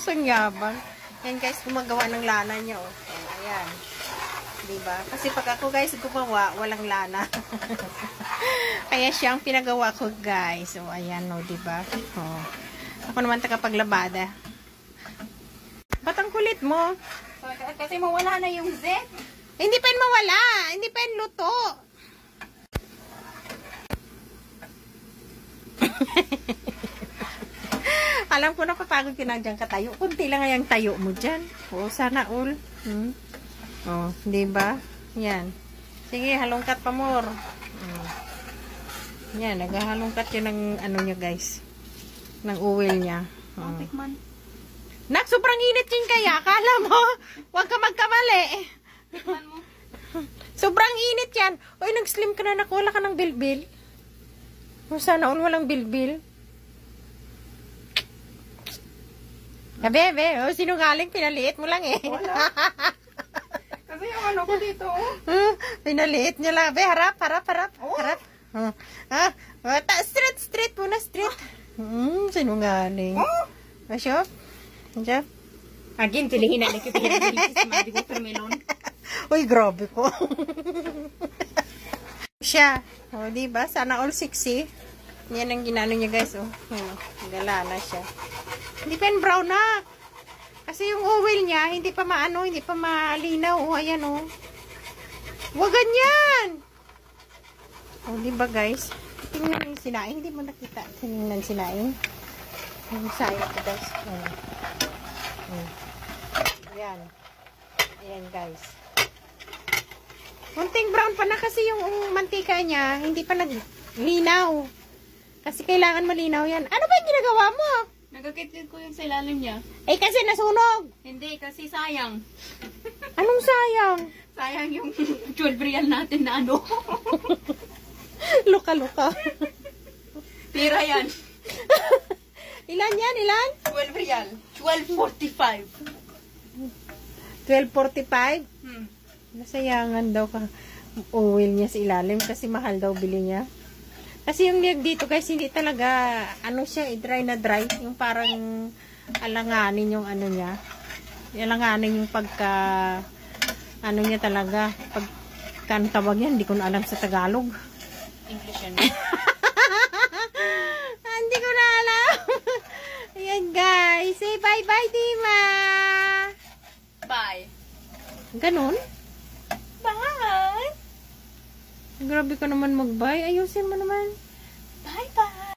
Ang yabang. Yan guys, gumagawa ng lana niya. Oh. Ayan. Diba? Kasi pag ako guys gumawa, walang lana. Kaya siya ang pinagawa ko guys. So, ayan o, diba? Oh. Ako naman tagapaglabada. Ba't ang kulit mo? Kasi mawala na yung Z. Hindi pa yun mawala. Hindi pa yun luto. Alam ko na papagod ka na dyan katayo. Kunti lang yung tayo mo dyan. Oo, sana all. Oh, diba? Yan. Sige, halongkat pa more. Yan, naghahalongkat yun ng ano niya guys. Ng oil niya. Tikman. Nak, sobrang init yun kaya. Akala mo, huwag ka magkamali. Tikman mo. Sobrang init yan. Uy, nag-slim ka na, wala ka ng bilbil. Oh, sana all walang bilbil. Bebe, oh, sinungaling, pinaliit mo lang eh. Wala. Kasi yung ano ko dito, pinaliit niya lang. Be, harap. Harap. Straight muna, straight. Sinungaling. Asyop. Asyop. Again, pilihin na lang yung pinagpilihin sa mga watermelon. Uy, grabe ko. Siya. O, diba? Sana all 60. Yan ang ginano niya, guys. O, gala na siya. Hindi pa yung brown na. Kasi yung oil niya, hindi pa maano, hindi pa malinaw. O, ayan o. Huwag ganyan. O, diba, guys? Tingnan yung sinaing. Hindi mo nakita. Tingnan sinaing. Yung sayang ko, guys. Ayan. Ayan, guys. Munting brown pa na kasi yung mantika niya, hindi pa naglinaw. Kasi kailangan malinaw yan. Ano ba yung ginagawa mo? Nagkakit ko yung sa ilalim niya. Eh, kasi nasunog. Hindi, kasi sayang. Anong sayang? Sayang yung 12 real natin na ano. Luka-luka. Tira yan. Ilan yan? Ilan? 12 real. 12.45. 12.45? Nasayangan daw ka oil niya sa ilalim kasi mahal daw bili niya. Kasi yung niyag dito guys, hindi talaga, ano siya, dry na dry. Yung parang alanganin yung ano niya. Alanganin yung pagka, ano niya talaga. Pagka tawag yan, hindi ko na alam sa Tagalog. English yan. Hindi ko na alam. Ayan guys. Say bye-bye, Dima. Bye. Ganon? Bye. Grabe ka naman mag-bye. Ayusin mo naman. Bye-bye.